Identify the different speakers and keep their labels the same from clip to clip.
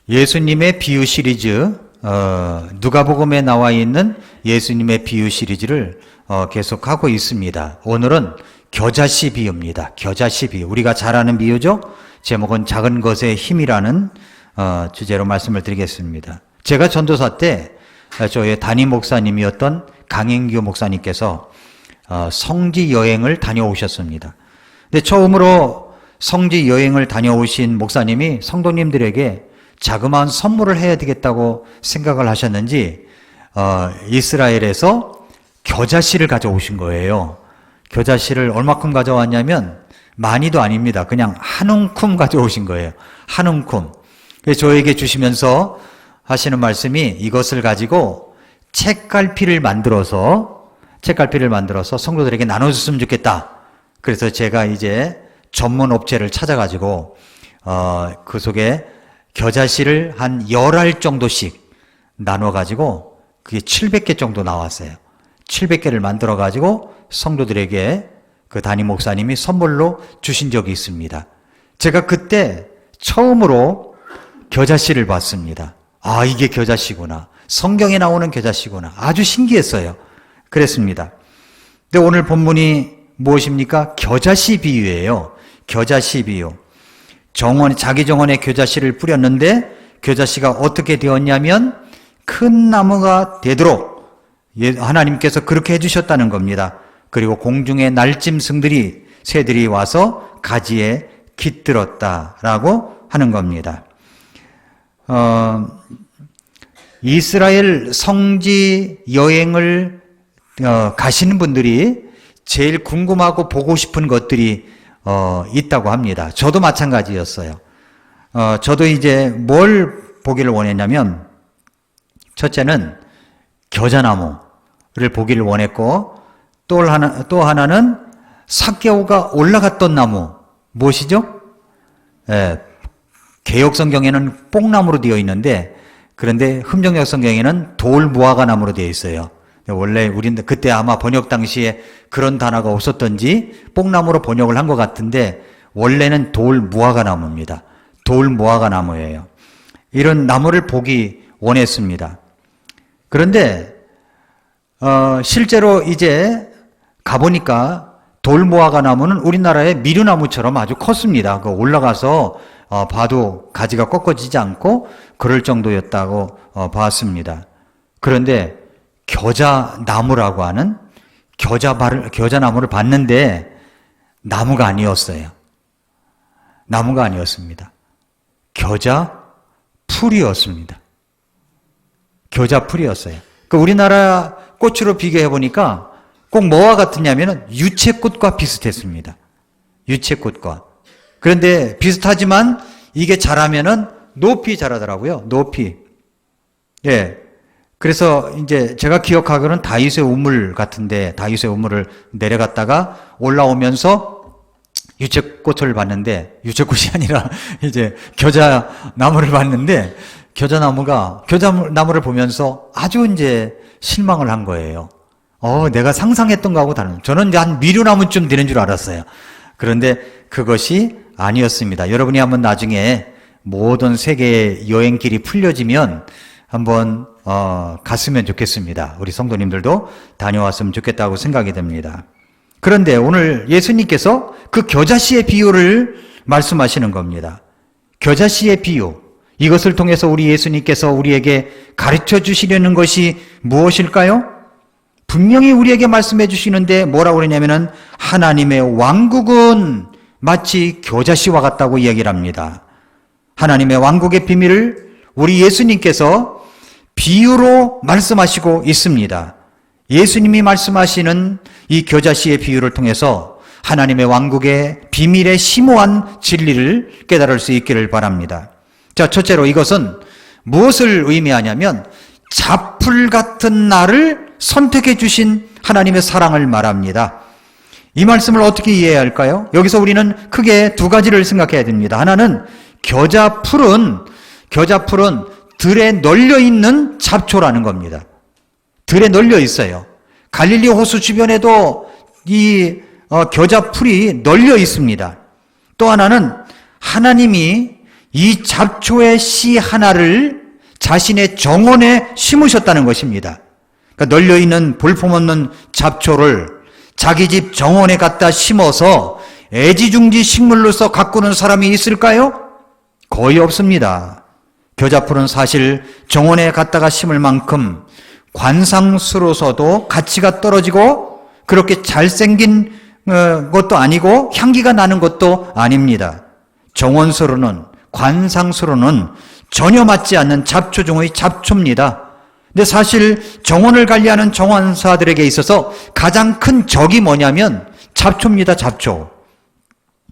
Speaker 1: 예수님의 비유 시리즈, 누가복음에 나와 있는 예수님의 비유 시리즈를 계속하고 있습니다. 오늘은 겨자씨 비유입니다. 겨자씨 비유. 우리가 잘 아는 비유죠? 제목은 작은 것의 힘이라는 주제로 말씀을 드리겠습니다. 제가 전도사 때 저의 담임 목사님이었던 강행규 목사님께서 성지 여행을 다녀오셨습니다. 근데 처음으로 성지 여행을 다녀오신 목사님이 성도님들에게 자그마한 선물을 해야 되겠다고 생각을 하셨는지 이스라엘에서 겨자씨를 가져오신 거예요. 겨자씨를 얼마큼 가져왔냐면 많이도 아닙니다. 그냥 한 움큼 가져오신 거예요. 한 움큼. 그래서 저에게 주시면서 하시는 말씀이 이것을 가지고 책갈피를 만들어서 성도들에게 나눠줬으면 좋겠다. 그래서 제가 이제 전문 업체를 찾아가지고 그 속에 겨자씨를 한 10알 정도씩 나눠가지고 그게 700개 정도 나왔어요. 700개를 만들어가지고 성도들에게 그 담임 목사님이 선물로 주신 적이 있습니다. 제가 그때 처음으로 겨자씨를 봤습니다. 아, 이게 겨자씨구나. 성경에 나오는 겨자씨구나. 아주 신기했어요. 그랬습니다. 근데 오늘 본문이 무엇입니까? 겨자씨 비유예요. 겨자씨 비유. 자기 정원에 겨자씨를 뿌렸는데 겨자씨가 어떻게 되었냐면 큰 나무가 되도록 하나님께서 그렇게 해주셨다는 겁니다. 그리고 공중의 새들이 와서 가지에 깃들었다라고 하는 겁니다. 이스라엘 성지 여행을 가시는 분들이 제일 궁금하고 보고 싶은 것들이 있다고 합니다. 저도 마찬가지였어요. 저도 이제 뭘 보기를 원했냐면, 첫째는 겨자나무를 보기를 원했고, 또 하나는 삭개오가 올라갔던 나무, 무엇이죠? 개역 성경에는 뽕나무로 되어 있는데, 그런데 흠정역 성경에는 돌무화과나무로 되어 있어요. 원래 우리는 그때 아마 번역 당시에 그런 단어가 없었던지 뽕나무로 번역을 한 것 같은데 원래는 돌무화과나무입니다. 돌무화과나무예요. 이런 나무를 보기 원했습니다. 그런데 실제로 이제 가보니까 돌무화과나무는 우리나라의 미류나무처럼 아주 컸습니다. 그 올라가서 봐도 가지가 꺾어지지 않고 그럴 정도였다고 봤습니다. 그런데 겨자나무라고 하는 겨자나무를 봤는데 나무가 아니었어요. 나무가 아니었습니다. 겨자풀이었습니다. 겨자풀이었어요. 그 우리나라 꽃으로 비교해 보니까 꼭 뭐와 같으냐면 유채꽃과 비슷했습니다. 유채꽃과. 그런데 비슷하지만 이게 자라면은 높이 자라더라고요. 높이. 예. 그래서 이제 제가 기억하기로는 다윗의 우물 같은데 다윗의 우물을 내려갔다가 올라오면서 유채꽃을 봤는데 유채꽃이 아니라 이제 겨자나무를 봤는데 겨자나무를 보면서 아주 이제 실망을 한 거예요. 내가 상상했던 거하고 다른. 저는 이제 한 미류나무쯤 되는 줄 알았어요. 그런데 그것이 아니었습니다. 여러분이 한번 나중에 모든 세계의 여행길이 풀려지면 한번 갔으면 좋겠습니다. 우리 성도님들도 다녀왔으면 좋겠다고 생각이 됩니다. 그런데 오늘 예수님께서 그 겨자씨의 비유를 말씀하시는 겁니다. 겨자씨의 비유. 이것을 통해서 우리 예수님께서 우리에게 가르쳐 주시려는 것이 무엇일까요? 분명히 우리에게 말씀해 주시는데 뭐라고 그러냐면은 하나님의 왕국은 마치 겨자씨와 같다고 이야기를 합니다. 하나님의 왕국의 비밀을 우리 예수님께서 비유로 말씀하시고 있습니다. 예수님이 말씀하시는 이 겨자씨의 비유를 통해서 하나님의 왕국의 비밀의 심오한 진리를 깨달을 수 있기를 바랍니다. 자, 첫째로 이것은 무엇을 의미하냐면 자풀 같은 나를 선택해 주신 하나님의 사랑을 말합니다. 이 말씀을 어떻게 이해해야 할까요? 여기서 우리는 크게 두 가지를 생각해야 됩니다. 하나는 겨자풀은 들에 널려있는 잡초라는 겁니다. 들에 널려 있어요. 갈릴리 호수 주변에도 이 겨자풀이 널려 있습니다. 또 하나는 하나님이 이 잡초의 씨 하나를 자신의 정원에 심으셨다는 것입니다. 그러니까 널려있는 볼품없는 잡초를 자기 집 정원에 갖다 심어서 애지중지 식물로서 가꾸는 사람이 있을까요? 거의 없습니다. 겨자풀은 사실 정원에 갖다가 심을 만큼 관상수로서도 가치가 떨어지고 그렇게 잘생긴 것도 아니고 향기가 나는 것도 아닙니다. 정원수로는, 관상수로는 전혀 맞지 않는 잡초 중의 잡초입니다. 근데 사실 정원을 관리하는 정원사들에게 있어서 가장 큰 적이 뭐냐면 잡초입니다. 잡초.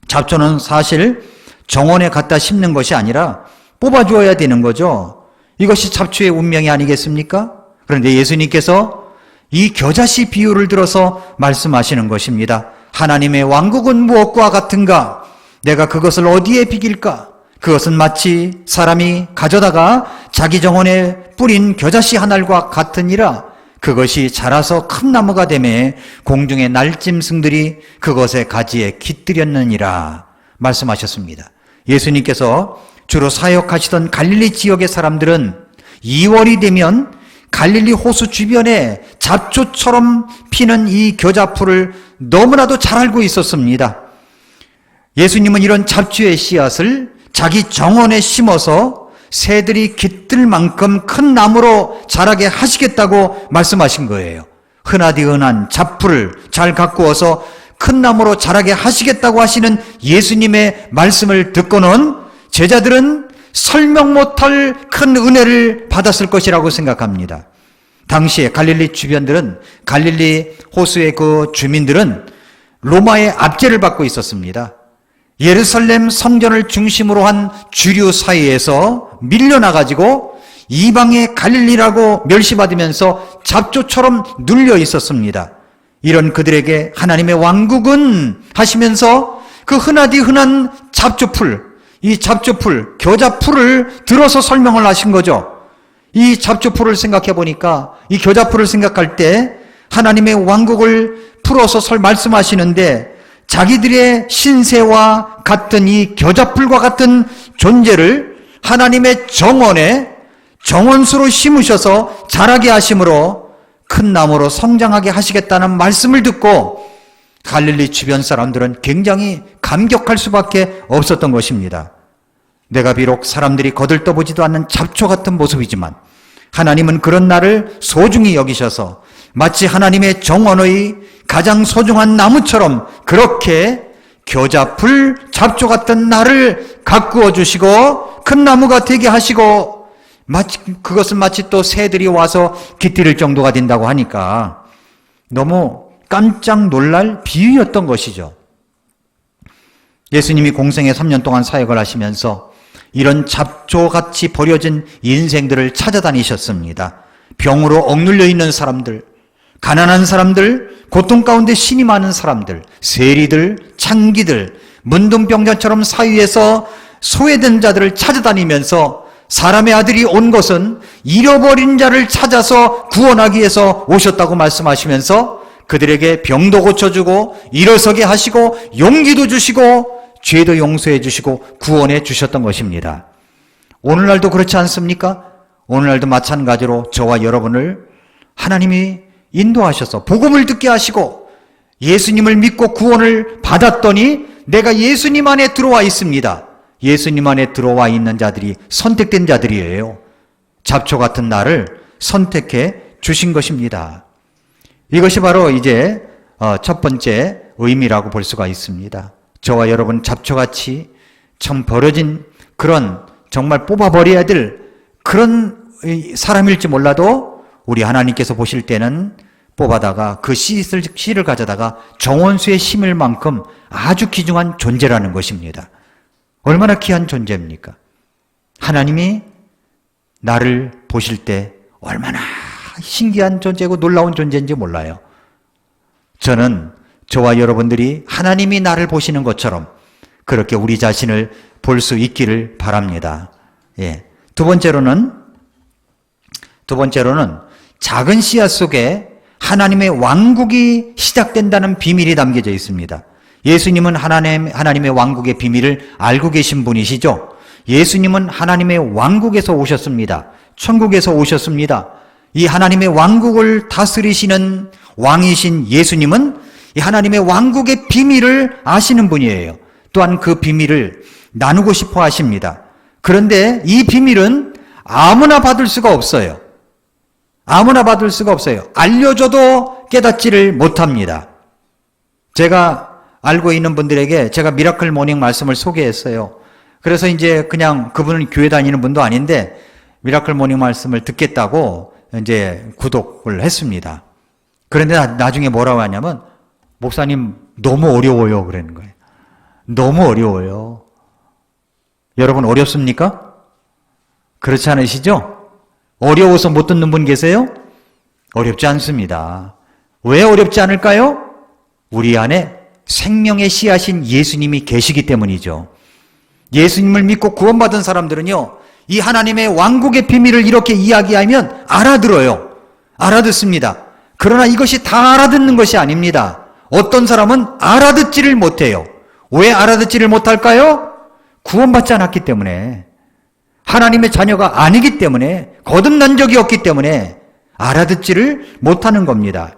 Speaker 1: 잡초는 사실 정원에 갖다 심는 것이 아니라 뽑아주어야 되는 거죠. 이것이 잡초의 운명이 아니겠습니까? 그런데 예수님께서 이 겨자씨 비유를 들어서 말씀하시는 것입니다. 하나님의 왕국은 무엇과 같은가? 내가 그것을 어디에 비길까? 그것은 마치 사람이 가져다가 자기 정원에 뿌린 겨자씨 한 알과 같으니라. 그것이 자라서 큰 나무가 되매 공중의 날짐승들이 그것의 가지에 깃들였느니라 말씀하셨습니다. 예수님께서 주로 사역하시던 갈릴리 지역의 사람들은 2월이 되면 갈릴리 호수 주변에 잡초처럼 피는 이 겨자풀을 너무나도 잘 알고 있었습니다. 예수님은 이런 잡초의 씨앗을 자기 정원에 심어서 새들이 깃들 만큼 큰 나무로 자라게 하시겠다고 말씀하신 거예요. 흔하디 흔한 잡풀을 잘 가꾸어서 큰 나무로 자라게 하시겠다고 하시는 예수님의 말씀을 듣고는 제자들은 설명 못할 큰 은혜를 받았을 것이라고 생각합니다. 당시에 갈릴리 주변들은, 갈릴리 호수의 그 주민들은 로마의 압제를 받고 있었습니다. 예루살렘 성전을 중심으로 한 주류 사이에서 밀려나가지고 이방의 갈릴리라고 멸시받으면서 잡초처럼 눌려 있었습니다. 이런 그들에게 하나님의 왕국은 하시면서 그 흔하디 흔한 잡초풀, 이 잡초풀, 겨자풀을 들어서 설명을 하신 거죠. 이 잡초풀을 생각해 보니까, 이 겨자풀을 생각할 때 하나님의 왕국을 풀어서 말씀하시는데 자기들의 신세와 같은 이 겨자풀과 같은 존재를 하나님의 정원에 정원수로 심으셔서 자라게 하심으로 큰 나무로 성장하게 하시겠다는 말씀을 듣고 갈릴리 주변 사람들은 굉장히 감격할 수밖에 없었던 것입니다. 내가 비록 사람들이 거들떠보지도 않는 잡초 같은 모습이지만 하나님은 그런 나를 소중히 여기셔서 마치 하나님의 정원의 가장 소중한 나무처럼 그렇게 겨자풀, 잡초 같은 나를 가꾸어 주시고 큰 나무가 되게 하시고 그것은 마치 또 새들이 와서 깃들일 정도가 된다고 하니까 너무 깜짝 놀랄 비유였던 것이죠. 예수님이 공생애 3년 동안 사역을 하시면서 이런 잡초같이 버려진 인생들을 찾아다니셨습니다. 병으로 억눌려 있는 사람들, 가난한 사람들, 고통 가운데 신이 많은 사람들, 세리들, 창기들, 문둥병자처럼 사위에서 소외된 자들을 찾아다니면서 사람의 아들이 온 것은 잃어버린 자를 찾아서 구원하기 위해서 오셨다고 말씀하시면서 그들에게 병도 고쳐주고 일어서게 하시고 용기도 주시고 죄도 용서해 주시고 구원해 주셨던 것입니다. 오늘날도 그렇지 않습니까? 오늘날도 마찬가지로 저와 여러분을 하나님이 인도하셔서 복음을 듣게 하시고 예수님을 믿고 구원을 받았더니 내가 예수님 안에 들어와 있습니다. 예수님 안에 들어와 있는 자들이 선택된 자들이에요. 잡초 같은 나를 선택해 주신 것입니다. 이것이 바로 이제 첫 번째 의미라고 볼 수가 있습니다. 저와 여러분 잡초같이 참 버려진 그런 정말 뽑아버려야 될 그런 사람일지 몰라도 우리 하나님께서 보실 때는 뽑아다가 그 씨를 가져다가 정원수에 심을 만큼 아주 귀중한 존재라는 것입니다. 얼마나 귀한 존재입니까? 하나님이 나를 보실 때 얼마나 신기한 존재고 놀라운 존재인지 몰라요. 저는 저와 여러분들이 하나님이 나를 보시는 것처럼 그렇게 우리 자신을 볼 수 있기를 바랍니다. 예. 두 번째로는 작은 씨앗 속에 하나님의 왕국이 시작된다는 비밀이 담겨져 있습니다. 예수님은 하나님의 왕국의 비밀을 알고 계신 분이시죠. 예수님은 하나님의 왕국에서 오셨습니다. 천국에서 오셨습니다. 이 하나님의 왕국을 다스리시는 왕이신 예수님은 이 하나님의 왕국의 비밀을 아시는 분이에요. 또한 그 비밀을 나누고 싶어 하십니다. 그런데 이 비밀은 아무나 받을 수가 없어요. 아무나 받을 수가 없어요. 알려줘도 깨닫지를 못합니다. 제가 알고 있는 분들에게 제가 미라클 모닝 말씀을 소개했어요. 그래서 이제 그냥 그분은 교회 다니는 분도 아닌데 미라클 모닝 말씀을 듣겠다고 이제 구독을 했습니다. 그런데 나중에 뭐라고 하냐면 목사님 너무 어려워요 그러는 거예요. 너무 어려워요. 여러분 어렵습니까? 그렇지 않으시죠? 어려워서 못 듣는 분 계세요? 어렵지 않습니다. 왜 어렵지 않을까요? 우리 안에 생명의 씨앗인 예수님이 계시기 때문이죠. 예수님을 믿고 구원받은 사람들은요, 이 하나님의 왕국의 비밀을 이렇게 이야기하면 알아들어요. 알아듣습니다. 그러나 이것이 다 알아듣는 것이 아닙니다. 어떤 사람은 알아듣지를 못해요. 왜 알아듣지를 못할까요? 구원받지 않았기 때문에, 하나님의 자녀가 아니기 때문에, 거듭난 적이 없기 때문에 알아듣지를 못하는 겁니다.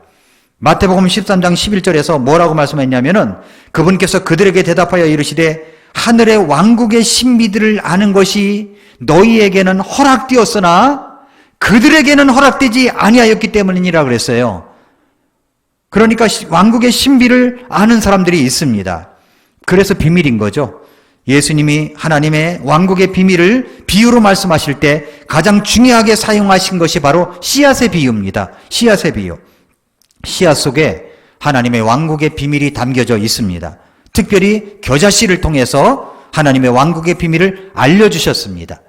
Speaker 1: 마태복음 13장 11절에서 뭐라고 말씀했냐면은 그분께서 그들에게 대답하여 이르시되 하늘의 왕국의 신비들을 아는 것이 너희에게는 허락되었으나 그들에게는 허락되지 아니하였기 때문이니라 그랬어요. 그러니까 왕국의 신비를 아는 사람들이 있습니다. 그래서 비밀인 거죠. 예수님이 하나님의 왕국의 비밀을 비유로 말씀하실 때 가장 중요하게 사용하신 것이 바로 씨앗의 비유입니다. 씨앗의 비유. 씨앗 속에 하나님의 왕국의 비밀이 담겨져 있습니다. 특별히 겨자씨를 통해서 하나님의 왕국의 비밀을 알려주셨습니다.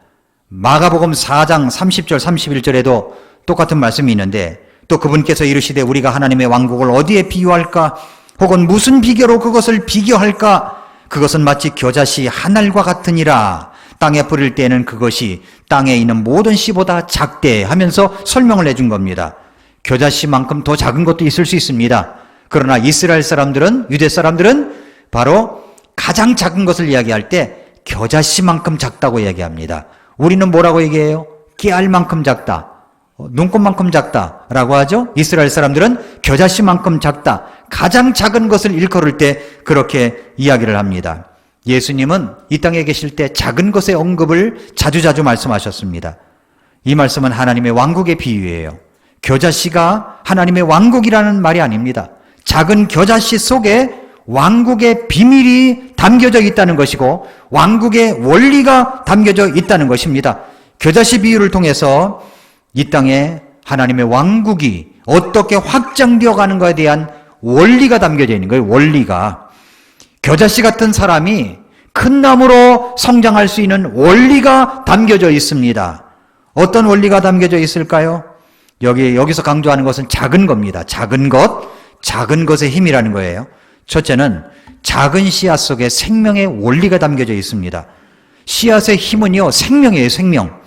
Speaker 1: 마가복음 4장 30절 31절에도 똑같은 말씀이 있는데 또 그분께서 이르시되 우리가 하나님의 왕국을 어디에 비유할까? 혹은 무슨 비교로 그것을 비교할까? 그것은 마치 겨자씨 한 알과 같으니라. 땅에 뿌릴 때에는 그것이 땅에 있는 모든 씨보다 작대 하면서 설명을 해준 겁니다. 겨자씨만큼 더 작은 것도 있을 수 있습니다. 그러나 이스라엘 사람들은, 유대 사람들은 바로 가장 작은 것을 이야기할 때 겨자씨만큼 작다고 이야기합니다. 우리는 뭐라고 얘기해요? 깨알만큼 작다, 눈곱만큼 작다라고 하죠. 이스라엘 사람들은 겨자씨만큼 작다, 가장 작은 것을 일컬을 때 그렇게 이야기를 합니다. 예수님은 이 땅에 계실 때 작은 것의 언급을 자주자주 말씀하셨습니다. 이 말씀은 하나님의 왕국의 비유예요. 겨자씨가 하나님의 왕국이라는 말이 아닙니다. 작은 겨자씨 속에 왕국의 비밀이 담겨져 있다는 것이고 왕국의 원리가 담겨져 있다는 것입니다. 겨자씨 비유를 통해서 이 땅에 하나님의 왕국이 어떻게 확장되어 가는 것에 대한 원리가 담겨져 있는 거예요. 원리가. 겨자씨 같은 사람이 큰 나무로 성장할 수 있는 원리가 담겨져 있습니다. 어떤 원리가 담겨져 있을까요? 여기서 강조하는 것은 작은 겁니다. 작은 것의 힘이라는 거예요. 첫째는 작은 씨앗 속에 생명의 원리가 담겨져 있습니다. 씨앗의 힘은요, 생명이에요, 생명.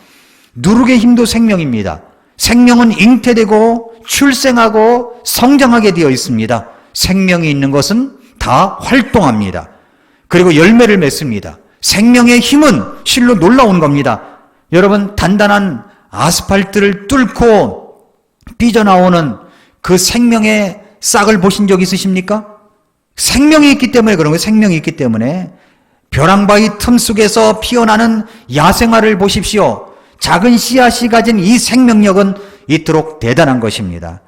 Speaker 1: 누룩의 힘도 생명입니다. 생명은 잉태되고 출생하고 성장하게 되어 있습니다. 생명이 있는 것은 다 활동합니다. 그리고 열매를 맺습니다. 생명의 힘은 실로 놀라운 겁니다. 여러분, 단단한 아스팔트를 뚫고 삐져나오는 그 생명의 싹을 보신 적 있으십니까? 생명이 있기 때문에 그런 거예요. 생명이 있기 때문에. 벼랑바위 틈 속에서 피어나는 야생화를 보십시오. 작은 씨앗이 가진 이 생명력은 이토록 대단한 것입니다.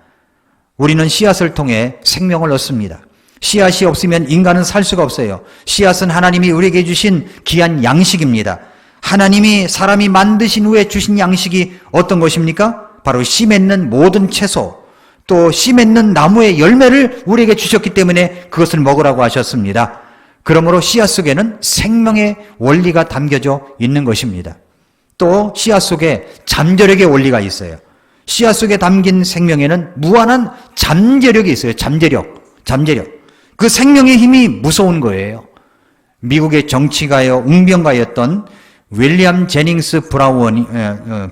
Speaker 1: 우리는 씨앗을 통해 생명을 얻습니다. 씨앗이 없으면 인간은 살 수가 없어요. 씨앗은 하나님이 우리에게 주신 귀한 양식입니다. 하나님이 사람이 만드신 후에 주신 양식이 어떤 것입니까? 바로 씨 맺는 모든 채소, 또 씨 맺는 나무의 열매를 우리에게 주셨기 때문에 그것을 먹으라고 하셨습니다. 그러므로 씨앗 속에는 생명의 원리가 담겨져 있는 것입니다. 또 씨앗 속에 잠재력의 원리가 있어요. 씨앗 속에 담긴 생명에는 무한한 잠재력이 있어요. 잠재력. 그 생명의 힘이 무서운 거예요. 미국의 정치가요, 웅병가였던 윌리엄 제닝스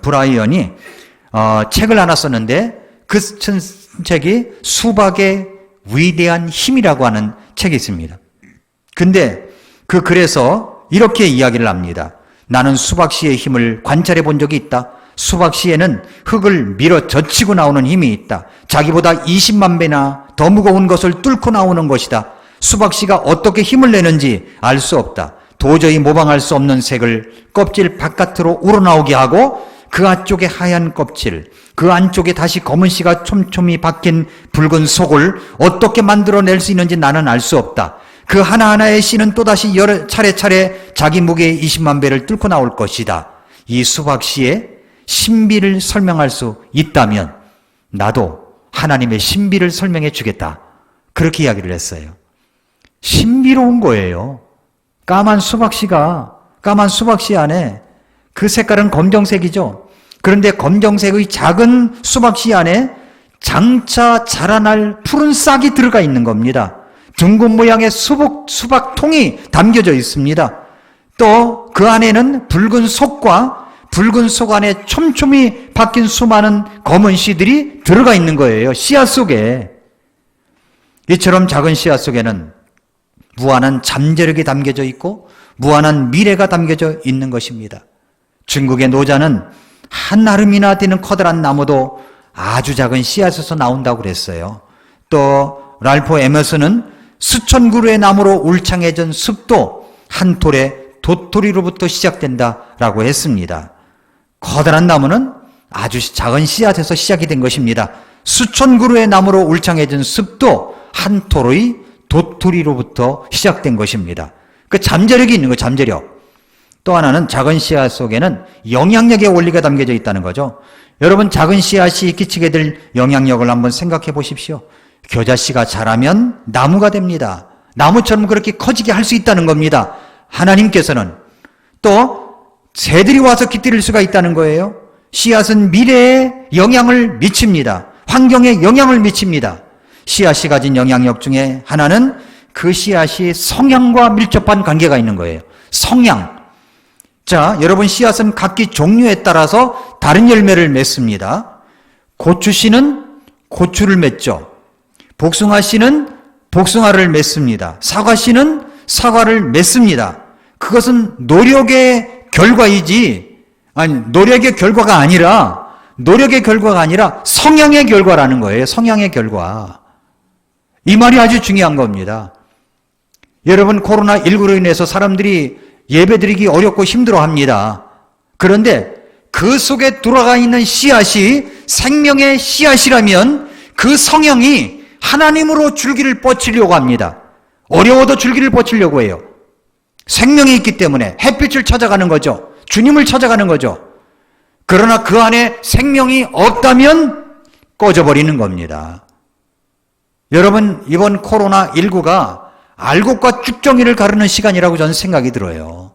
Speaker 1: 브라이언이 책을 하나 썼는데 그 책이 수박의 위대한 힘이라고 하는 책이 있습니다. 근데 그 글에서 이렇게 이야기를 합니다. 나는 수박씨의 힘을 관찰해 본 적이 있다. 수박씨에는 흙을 밀어 젖히고 나오는 힘이 있다. 자기보다 20만 배나 더 무거운 것을 뚫고 나오는 것이다. 수박씨가 어떻게 힘을 내는지 알 수 없다. 도저히 모방할 수 없는 색을 껍질 바깥으로 우러나오게 하고 그 안쪽에 하얀 껍질, 그 안쪽에 다시 검은 씨가 촘촘히 박힌 붉은 속을 어떻게 만들어낼 수 있는지 나는 알 수 없다. 그 하나하나의 씨는 또다시 여러 차례차례 자기 무게의 20만 배를 뚫고 나올 것이다. 이 수박씨의 신비를 설명할 수 있다면 나도 하나님의 신비를 설명해 주겠다. 그렇게 이야기를 했어요. 신비로운 거예요. 까만 수박씨 안에 그 색깔은 검정색이죠. 그런데 검정색의 작은 수박씨 안에 장차 자라날 푸른 싹이 들어가 있는 겁니다. 둥근 모양의 수박통이 담겨져 있습니다. 또 그 안에는 붉은 속과 붉은 속 안에 촘촘히 박힌 수많은 검은 씨들이 들어가 있는 거예요. 씨앗 속에. 이처럼 작은 씨앗 속에는 무한한 잠재력이 담겨져 있고 무한한 미래가 담겨져 있는 것입니다. 중국의 노자는 한 아름이나 되는 커다란 나무도 아주 작은 씨앗에서 나온다고 그랬어요. 또 랄프 에머슨은 수천 그루의 나무로 울창해진 숲도 한 톨의 도토리로부터 시작된다라고 했습니다. 커다란 나무는 아주 작은 씨앗에서 시작이 된 것입니다. 수천 그루의 나무로 울창해진 숲도 한 톨의 도토리로부터 시작된 것입니다. 그 잠재력이 있는 거예요. 잠재력. 또 하나는 작은 씨앗 속에는 영향력의 원리가 담겨져 있다는 거죠. 여러분, 작은 씨앗이 끼치게 될 영향력을 한번 생각해 보십시오. 겨자씨가 자라면 나무가 됩니다. 나무처럼 그렇게 커지게 할 수 있다는 겁니다. 하나님께서는 또 새들이 와서 깃들일 수가 있다는 거예요. 씨앗은 미래에 영향을 미칩니다. 환경에 영향을 미칩니다. 씨앗이 가진 영향력 중에 하나는 그 씨앗이 성향과 밀접한 관계가 있는 거예요. 성향. 자, 여러분, 씨앗은 각기 종류에 따라서 다른 열매를 맺습니다. 고추씨는 고추를 맺죠. 복숭아씨는 복숭아를 맺습니다. 사과씨는 사과를 맺습니다. 그것은 노력의 결과이지, 노력의 결과가 아니라 성향의 결과라는 거예요. 성향의 결과. 이 말이 아주 중요한 겁니다. 여러분, 코로나19로 인해서 사람들이 예배드리기 어렵고 힘들어합니다. 그런데 그 속에 들어가 있는 씨앗이 생명의 씨앗이라면 그 성향이 하나님으로 줄기를 뻗치려고 합니다. 어려워도 줄기를 뻗치려고 해요. 생명이 있기 때문에 햇빛을 찾아가는 거죠. 주님을 찾아가는 거죠. 그러나 그 안에 생명이 없다면 꺼져버리는 겁니다. 여러분, 이번 코로나19가 알곡과 쭉정이를 가르는 시간이라고 저는 생각이 들어요.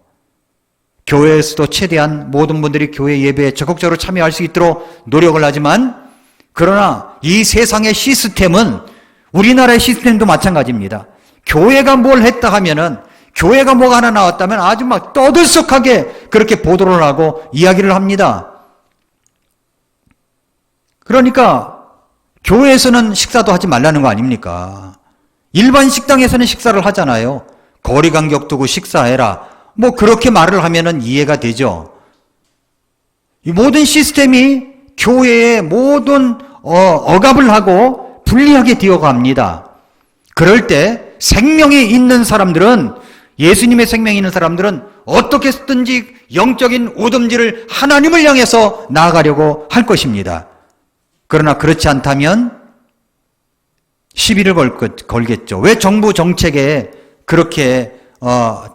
Speaker 1: 교회에서도 최대한 모든 분들이 교회 예배에 적극적으로 참여할 수 있도록 노력을 하지만, 그러나 이 세상의 시스템은 우리나라의 시스템도 마찬가지입니다. 교회가 뭘 했다 하면은, 교회가 뭐가 하나 나왔다면 아주 막 떠들썩하게 그렇게 보도를 하고 이야기를 합니다. 그러니까 교회에서는 식사도 하지 말라는 거 아닙니까? 일반 식당에서는 식사를 하잖아요. 거리 간격 두고 식사해라. 뭐 그렇게 말을 하면은 이해가 되죠. 이 모든 시스템이 교회의 모든 억압을 하고 불리하게 되어갑니다. 그럴 때 생명이 있는 사람들은, 예수님의 생명이 있는 사람들은 어떻게 쓰든지 영적인 우듬지를 하나님을 향해서 나아가려고 할 것입니다. 그러나 그렇지 않다면 시비를 걸겠죠. 왜 정부 정책에 그렇게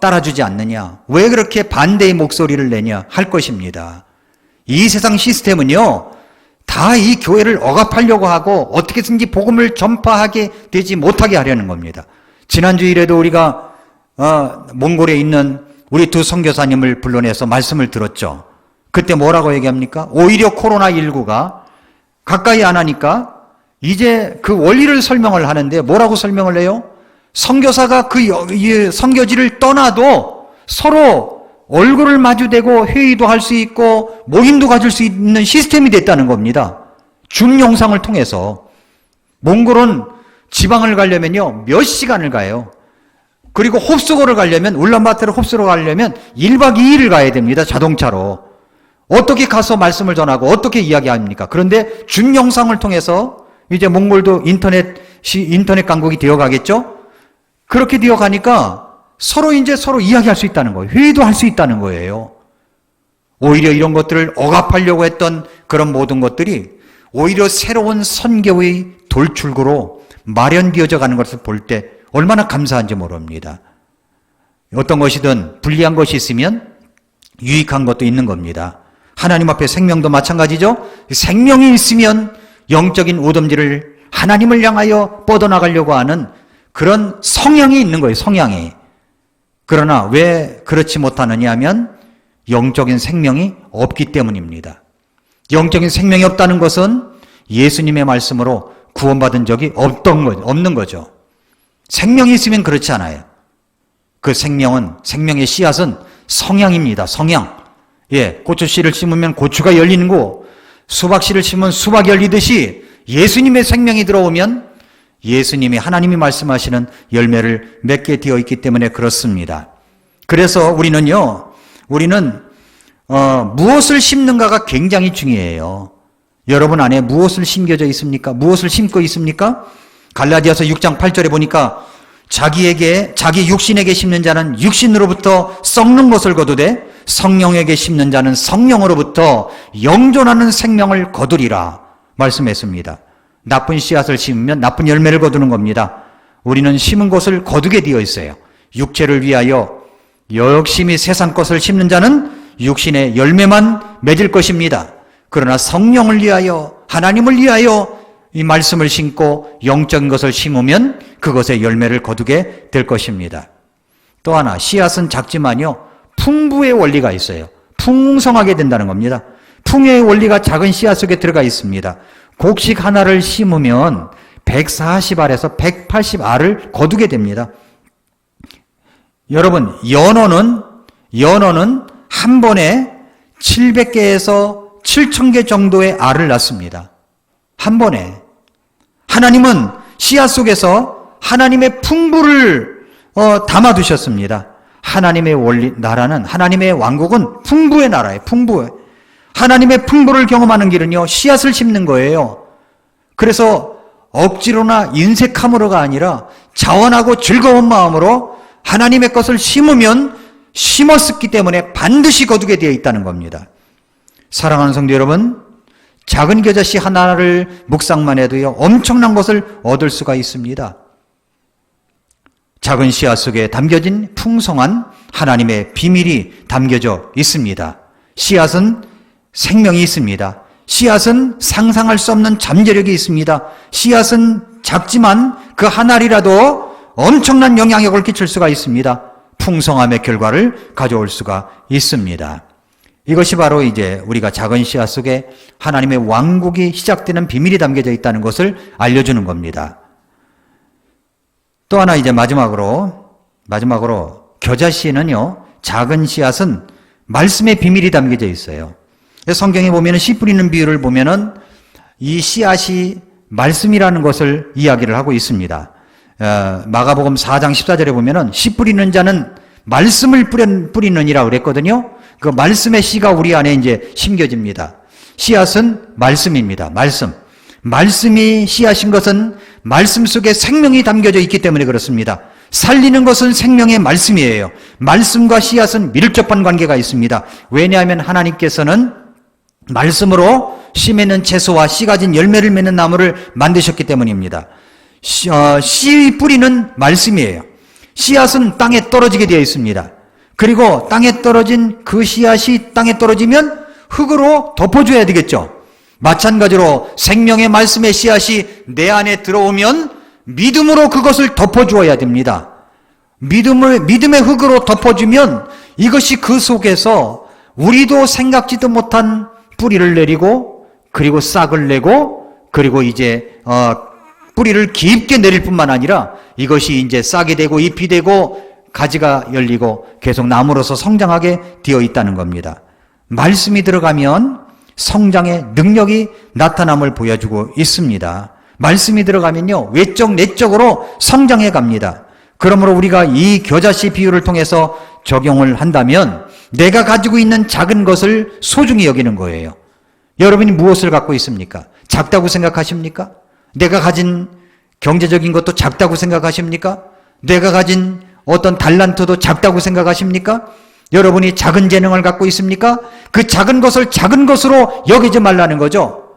Speaker 1: 따라주지 않느냐? 왜 그렇게 반대의 목소리를 내냐? 할 것입니다. 이 세상 시스템은요, 다 이 교회를 억압하려고 하고 어떻게든지 복음을 전파하게 되지 못하게 하려는 겁니다. 지난 주일에도 우리가 몽골에 있는 우리 두 선교사님을 불러내서 말씀을 들었죠. 그때 뭐라고 얘기합니까? 오히려 코로나19가 가까이 안 하니까 이제 그 원리를 설명을 하는데 뭐라고 설명을 해요? 선교사가 그 선교지를 떠나도 서로 얼굴을 마주대고 회의도 할 수 있고 모임도 가질 수 있는 시스템이 됐다는 겁니다. 줌 영상을 통해서. 몽골은 지방을 가려면요 몇 시간을 가요. 그리고 홉스고를 가려면, 울란바토르 홉스로 가려면 1박 2일을 가야 됩니다. 자동차로. 어떻게 가서 말씀을 전하고 어떻게 이야기합니까? 그런데 준 영상을 통해서 이제 몽골도 인터넷 강국이 되어 가겠죠? 그렇게 되어 가니까 서로 이야기할 수 있다는 거예요. 회의도 할 수 있다는 거예요. 오히려 이런 것들을 억압하려고 했던 그런 모든 것들이 오히려 새로운 선교의 돌출구로 마련되어져 가는 것을 볼 때 얼마나 감사한지 모릅니다. 어떤 것이든 불리한 것이 있으면 유익한 것도 있는 겁니다. 하나님 앞에 생명도 마찬가지죠. 생명이 있으면 영적인 우덤지를 하나님을 향하여 뻗어나가려고 하는 그런 성향이 있는 거예요. 성향이. 그러나 왜 그렇지 못하느냐 하면 영적인 생명이 없기 때문입니다. 영적인 생명이 없다는 것은 예수님의 말씀으로 구원받은 적이 없는 거죠. 생명이 있으면 그렇지 않아요. 그 생명의 씨앗은 성향입니다. 성향. 고추씨를 심으면 고추가 열리는 거고, 수박씨를 심으면 수박이 열리듯이 예수님의 생명이 들어오면 예수님이, 하나님이 말씀하시는 열매를 맺게 되어 있기 때문에 그렇습니다. 그래서 우리는 무엇을 심는가가 굉장히 중요해요. 여러분 안에 무엇을 심겨져 있습니까? 무엇을 심고 있습니까? 갈라디아서 6장 8절에 보니까 자기 육신에게 심는 자는 육신으로부터 썩는 것을 거두되 성령에게 심는 자는 성령으로부터 영존하는 생명을 거두리라 말씀했습니다. 나쁜 씨앗을 심으면 나쁜 열매를 거두는 겁니다. 우리는 심은 것을 거두게 되어 있어요. 육체를 위하여 열심히 세상 것을 심는 자는 육신의 열매만 맺을 것입니다. 그러나 성령을 위하여, 하나님을 위하여 이 말씀을 심고 영적인 것을 심으면 그것의 열매를 거두게 될 것입니다. 또 하나, 씨앗은 작지만요, 풍부의 원리가 있어요. 풍성하게 된다는 겁니다. 풍요의 원리가 작은 씨앗 속에 들어가 있습니다. 곡식 하나를 심으면 140알에서 180알을 거두게 됩니다. 여러분, 연어는 한 번에 700개에서 7000개 정도의 알을 낳습니다. 한 번에. 하나님은 씨앗 속에서 하나님의 풍부를 담아두셨습니다. 하나님의 나라는, 하나님의 왕국은 풍부의 나라예요. 풍부해. 하나님의 풍부를 경험하는 길은요, 씨앗을 심는 거예요. 그래서 억지로나 인색함으로가 아니라 자원하고 즐거운 마음으로 하나님의 것을 심으면 심었기 때문에 반드시 거두게 되어 있다는 겁니다. 사랑하는 성도 여러분, 작은 겨자씨 하나를 묵상만 해도요, 엄청난 것을 얻을 수가 있습니다. 작은 씨앗 속에 담겨진 풍성한 하나님의 비밀이 담겨져 있습니다. 씨앗은 생명이 있습니다. 씨앗은 상상할 수 없는 잠재력이 있습니다. 씨앗은 작지만 그 한 알이라도 엄청난 영향력을 끼칠 수가 있습니다. 풍성함의 결과를 가져올 수가 있습니다. 이것이 바로 이제 우리가 작은 씨앗 속에 하나님의 왕국이 시작되는 비밀이 담겨져 있다는 것을 알려주는 겁니다. 또 하나 이제 마지막으로 겨자씨는요, 작은 씨앗은 말씀의 비밀이 담겨져 있어요. 성경에 보면은 씨 뿌리는 비유를 보면은 이 씨앗이 말씀이라는 것을 이야기를 하고 있습니다. 마가복음 4장 14절에 보면은 씨 뿌리는 자는 말씀을 뿌리느니라 그랬거든요. 그 말씀의 씨가 우리 안에 이제 심겨집니다. 씨앗은 말씀입니다. 말씀이 씨앗인 것은 말씀 속에 생명이 담겨져 있기 때문에 그렇습니다. 살리는 것은 생명의 말씀이에요. 말씀과 씨앗은 밀접한 관계가 있습니다. 왜냐하면 하나님께서는 말씀으로 씨 맺는 채소와 씨 가진 열매를 맺는 나무를 만드셨기 때문입니다. 씨 뿌리는 말씀이에요. 씨앗은 땅에 떨어지게 되어 있습니다. 그리고 땅에 떨어진 그 씨앗이 땅에 떨어지면 흙으로 덮어줘야 되겠죠. 마찬가지로 생명의 말씀의 씨앗이 내 안에 들어오면 믿음으로 그것을 덮어주어야 됩니다. 믿음의 흙으로 덮어주면 이것이 그 속에서 우리도 생각지도 못한 뿌리를 내리고, 그리고 싹을 내고, 그리고 이제 뿌리를 깊게 내릴 뿐만 아니라 이것이 이제 싹이 되고 잎이 되고 가지가 열리고 계속 나무로서 성장하게 되어 있다는 겁니다. 말씀이 들어가면 성장의 능력이 나타남을 보여주고 있습니다. 말씀이 들어가면요, 외적 내적으로 성장해 갑니다. 그러므로 우리가 이 겨자씨 비유를 통해서 적용을 한다면 내가 가지고 있는 작은 것을 소중히 여기는 거예요. 여러분이 무엇을 갖고 있습니까? 작다고 생각하십니까? 내가 가진 경제적인 것도 작다고 생각하십니까? 내가 가진 어떤 달란트도 작다고 생각하십니까? 여러분이 작은 재능을 갖고 있습니까? 그 작은 것을 작은 것으로 여기지 말라는 거죠.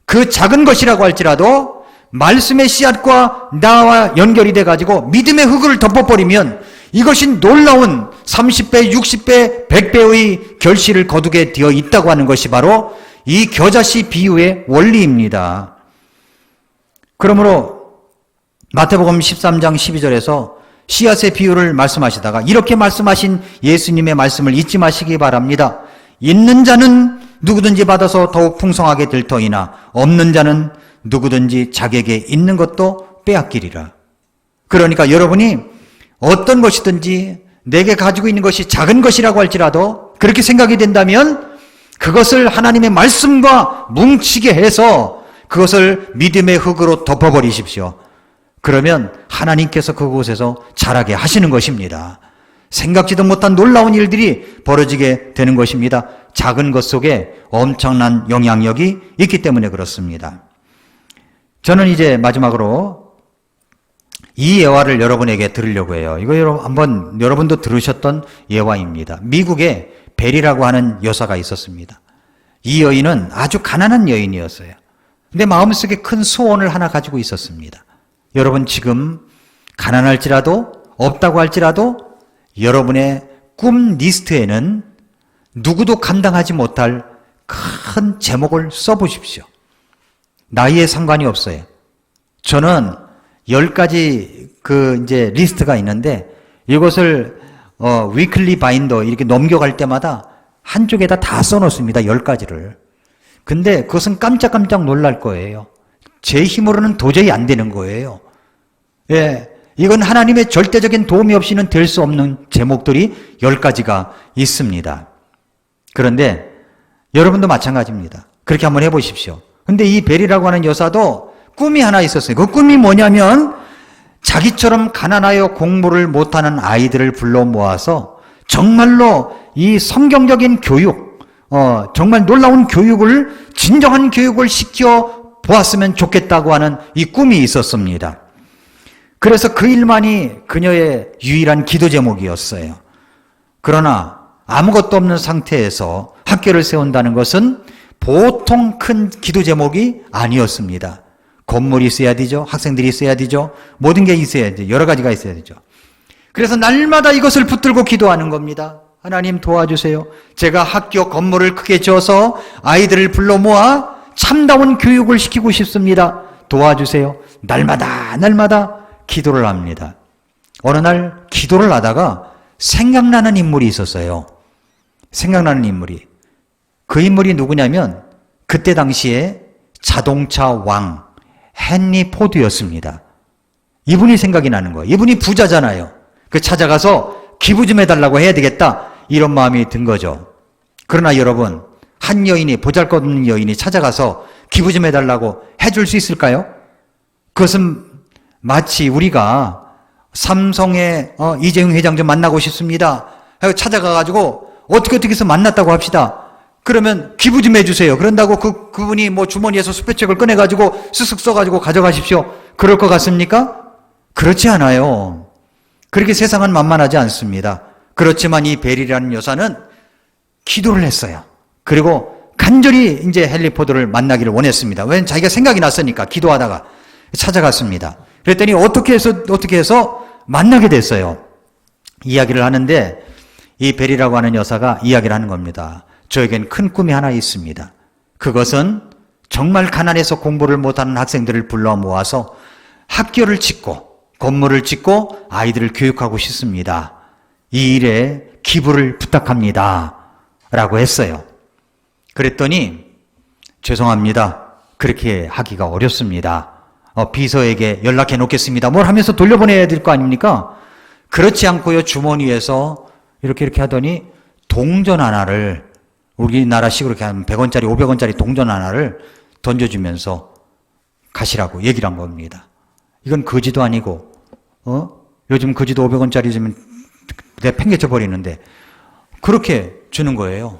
Speaker 1: 그 작은 것이라고 할지라도 말씀의 씨앗과 나와 연결이 돼가지고 믿음의 흙을 덮어버리면 이것이 놀라운 30배, 60배, 100배의 결실을 거두게 되어 있다고 하는 것이 바로 이 겨자씨 비유의 원리입니다. 그러므로 마태복음 13장 12절에서 씨앗의 비유를 말씀하시다가 이렇게 말씀하신 예수님의 말씀을 잊지 마시기 바랍니다. 있는 자는 누구든지 받아서 더욱 풍성하게 될 터이나 없는 자는 누구든지 자기에게 있는 것도 빼앗기리라. 그러니까 여러분이 어떤 것이든지 내게 가지고 있는 것이 작은 것이라고 할지라도 그렇게 생각이 된다면 그것을 하나님의 말씀과 뭉치게 해서 그것을 믿음의 흙으로 덮어버리십시오. 그러면 하나님께서 그곳에서 자라게 하시는 것입니다. 생각지도 못한 놀라운 일들이 벌어지게 되는 것입니다. 작은 것 속에 엄청난 영향력이 있기 때문에 그렇습니다. 저는 이제 마지막으로 이 예화를 여러분에게 들으려고 해요. 이거 여러분도 들으셨던 예화입니다. 미국에 벨이라고 하는 여사가 있었습니다. 이 여인은 아주 가난한 여인이었어요. 근데 마음속에 큰 소원을 하나 가지고 있었습니다. 여러분 지금 가난할지라도 없다고 할지라도 여러분의 꿈 리스트에는 누구도 감당하지 못할 큰 제목을 써보십시오. 나이에 상관이 없어요. 저는 10가지 이제 리스트가 있는데 이것을 위클리 바인더 이렇게 넘겨갈 때마다 한쪽에다 다 써놓습니다. 10가지를. 근데 그것은 깜짝깜짝 놀랄 거예요. 제 힘으로는 도저히 안 되는 거예요. 예, 이건 하나님의 절대적인 도움이 없이는 될 수 없는 제목들이 10가지가 있습니다. 그런데 여러분도 마찬가지입니다. 그렇게 한번 해보십시오. 근데 이 벨이라고 하는 여사도 꿈이 하나 있었어요. 그 꿈이 뭐냐면 자기처럼 가난하여 공부를 못하는 아이들을 불러 모아서 정말로 이 성경적인 교육, 정말 놀라운 교육을, 진정한 교육을 시켜 보았으면 좋겠다고 하는 이 꿈이 있었습니다. 그래서 그 일만이 그녀의 유일한 기도 제목이었어요. 그러나 아무것도 없는 상태에서 학교를 세운다는 것은 보통 큰 기도 제목이 아니었습니다. 건물이 있어야 되죠. 학생들이 있어야 되죠. 모든 게 있어야 되죠. 여러 가지가 있어야 되죠. 그래서 날마다 이것을 붙들고 기도하는 겁니다. 하나님 도와주세요. 제가 학교 건물을 크게 지어서 아이들을 불러 모아 참다운 교육을 시키고 싶습니다. 도와주세요. 날마다 기도를 합니다. 어느 날 기도를 하다가 생각나는 인물이 있었어요. 생각나는 인물이. 그 인물이 누구냐면 그때 당시에 자동차 왕 헨리 포드였습니다. 이분이 생각이 나는 거예요. 이분이 부자잖아요. 그 찾아가서 기부 좀 해달라고 해야 되겠다 이런 마음이 든 거죠. 그러나 여러분, 한 여인이, 보잘것없는 여인이 찾아가서 기부 좀 해달라고 해줄 수 있을까요? 그것은 마치 우리가 삼성의 이재용 회장 좀 만나고 싶습니다. 찾아가가지고 어떻게 해서 만났다고 합시다. 그러면 기부 좀 해주세요. 그런다고 그분이 뭐 주머니에서 수표책을 꺼내가지고 쓱쓱 써가지고 가져가십시오. 그럴 것 같습니까? 그렇지 않아요. 그렇게 세상은 만만하지 않습니다. 그렇지만 이 벨이라는 여사는 기도를 했어요. 그리고 간절히 이제 헨리 포드를 만나기를 원했습니다. 왜냐면 자기가 생각이 났으니까 기도하다가 찾아갔습니다. 그랬더니 어떻게 해서 만나게 됐어요. 이야기를 하는데 이 벨이라고 하는 여사가 이야기를 하는 겁니다. 저에겐 큰 꿈이 하나 있습니다. 그것은 정말 가난해서 공부를 못하는 학생들을 불러 모아서 학교를 짓고 건물을 짓고 아이들을 교육하고 싶습니다. 이 일에 기부를 부탁합니다. 라고 했어요. 그랬더니 죄송합니다. 그렇게 하기가 어렵습니다. 비서에게 연락해 놓겠습니다. 뭘 하면서 돌려보내야 될 거 아닙니까? 그렇지 않고요. 주머니에서 이렇게 하더니 동전 하나를 우리나라식으로 이렇게 하면 100원짜리, 500원짜리 동전 하나를 던져주면서 가시라고 얘기를 한 겁니다. 이건 거지도 아니고, 요즘 거지도 500원짜리 주면 내팽개쳐 버리는데 그렇게 주는 거예요.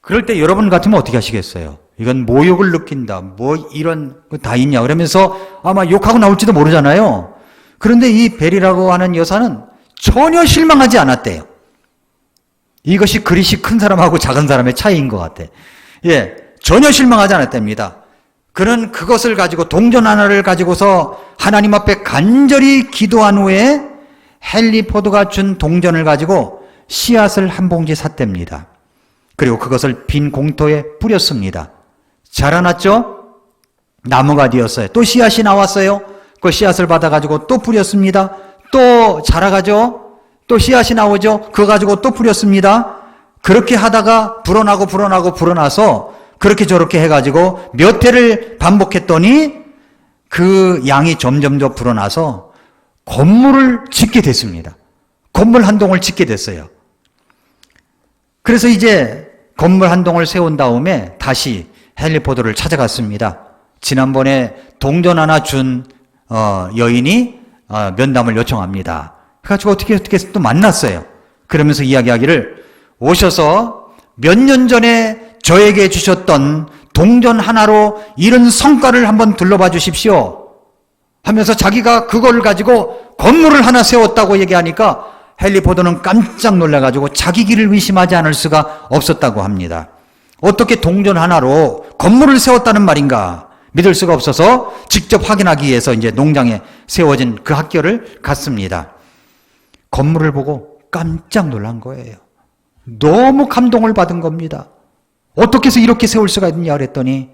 Speaker 1: 그럴 때 여러분 같으면 어떻게 하시겠어요? 이건 모욕을 느낀다. 뭐 이런 거 다 있냐. 그러면서 아마 욕하고 나올지도 모르잖아요. 그런데 이 벨이라고 하는 여사는 전혀 실망하지 않았대요. 이것이 그릇이 큰 사람하고 작은 사람의 차이인 것 같아. 예, 전혀 실망하지 않았답니다. 그는 그것을 가지고 동전 하나를 가지고서 하나님 앞에 간절히 기도한 후에 헨리 포드가 준 동전을 가지고 씨앗을 한 봉지 샀답니다. 그리고 그것을 빈 공터에 뿌렸습니다. 자라났죠? 나무가 되었어요. 또 씨앗이 나왔어요. 그 씨앗을 받아가지고 또 뿌렸습니다. 또 자라가죠? 또 씨앗이 나오죠? 그거 가지고 또 뿌렸습니다. 그렇게 하다가 불어나서 그렇게 저렇게 해가지고 몇 해를 반복했더니 그 양이 점점 더 불어나서 건물을 짓게 됐습니다. 건물 한 동을 짓게 됐어요. 그래서 이제 건물 한 동을 세운 다음에 다시 헨리 포드를 찾아갔습니다. 지난번에 동전 하나 준 여인이 면담을 요청합니다. 그래가지고 어떻게 또 만났어요. 그러면서 이야기하기를 오셔서 몇 년 전에 저에게 주셨던 동전 하나로 이런 성과를 한번 둘러봐 주십시오 하면서 자기가 그걸 가지고 건물을 하나 세웠다고 얘기하니까 헨리 포드는 깜짝 놀라가지고 자기 길을 의심하지 않을 수가 없었다고 합니다. 어떻게 동전 하나로 건물을 세웠다는 말인가 믿을 수가 없어서 직접 확인하기 위해서 이제 농장에 세워진 그 학교를 갔습니다. 건물을 보고 깜짝 놀란 거예요. 너무 감동을 받은 겁니다. 어떻게 해서 이렇게 세울 수가 있느냐 그랬더니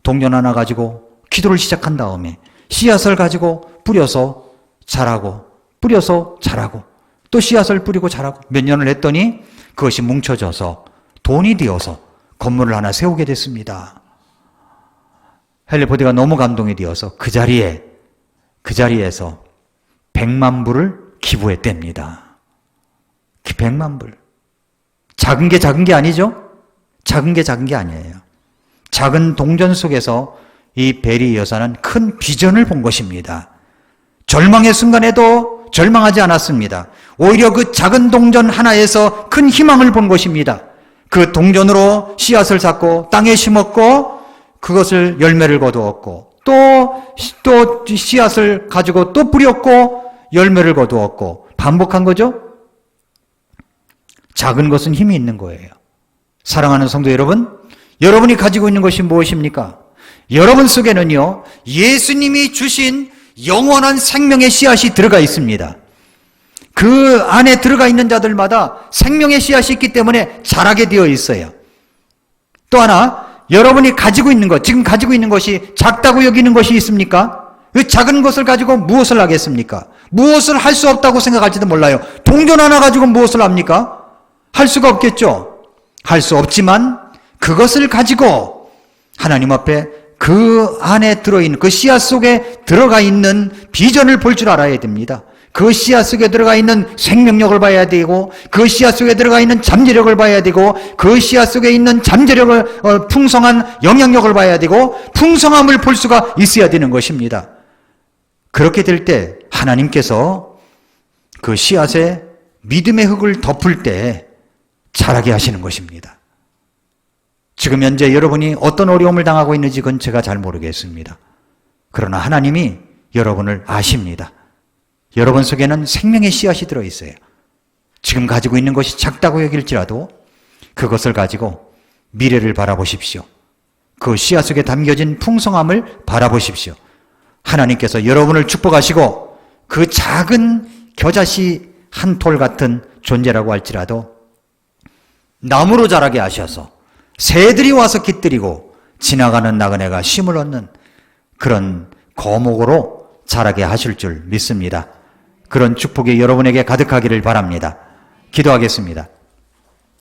Speaker 1: 동전 하나 가지고 기도를 시작한 다음에 씨앗을 가지고 뿌려서 자라고 또 씨앗을 뿌리고 자라고 몇 년을 했더니 그것이 뭉쳐져서 돈이 되어서 건물을 하나 세우게 됐습니다. 헨리 포드가 너무 감동이 되어서 그 자리에서 100만 불을 기부했답니다. 100만 불. 작은 게 아니죠? 작은 게 아니에요. 작은 동전 속에서 이 베리 여사는 큰 비전을 본 것입니다. 절망의 순간에도 절망하지 않았습니다. 오히려 그 작은 동전 하나에서 큰 희망을 본 것입니다. 그 동전으로 씨앗을 샀고 땅에 심었고 그것을 열매를 거두었고 또 씨앗을 가지고 또 뿌렸고 열매를 거두었고 반복한 거죠. 작은 것은 힘이 있는 거예요. 사랑하는 성도 여러분, 여러분이 가지고 있는 것이 무엇입니까? 여러분 속에는요, 예수님이 주신 영원한 생명의 씨앗이 들어가 있습니다. 그 안에 들어가 있는 자들마다 생명의 씨앗이 있기 때문에 자라게 되어 있어요. 또 하나, 여러분이 가지고 있는 것, 지금 가지고 있는 것이 작다고 여기는 것이 있습니까? 그 작은 것을 가지고 무엇을 하겠습니까? 무엇을 할 수 없다고 생각할지도 몰라요. 동전 하나 가지고 무엇을 합니까? 할 수가 없겠죠. 할 수 없지만 그것을 가지고 하나님 앞에 그 안에 들어있는 그 씨앗 속에 들어가 있는 비전을 볼 줄 알아야 됩니다. 그 씨앗 속에 들어가 있는 생명력을 봐야 되고 그 씨앗 속에 들어가 있는 잠재력을 봐야 되고 그 씨앗 속에 있는 잠재력을 풍성한 영향력을 봐야 되고 풍성함을 볼 수가 있어야 되는 것입니다. 그렇게 될 때 하나님께서 그 씨앗에 믿음의 흙을 덮을 때 자라게 하시는 것입니다. 지금 현재 여러분이 어떤 어려움을 당하고 있는지 그건 제가 잘 모르겠습니다. 그러나 하나님이 여러분을 아십니다. 여러분 속에는 생명의 씨앗이 들어있어요. 지금 가지고 있는 것이 작다고 여길지라도 그것을 가지고 미래를 바라보십시오. 그 씨앗 속에 담겨진 풍성함을 바라보십시오. 하나님께서 여러분을 축복하시고 그 작은 겨자씨 한 톨 같은 존재라고 할지라도 나무로 자라게 하셔서 새들이 와서 깃들이고 지나가는 나그네가 쉼을 얻는 그런 거목으로 자라게 하실 줄 믿습니다. 그런 축복이 여러분에게 가득하기를 바랍니다. 기도하겠습니다.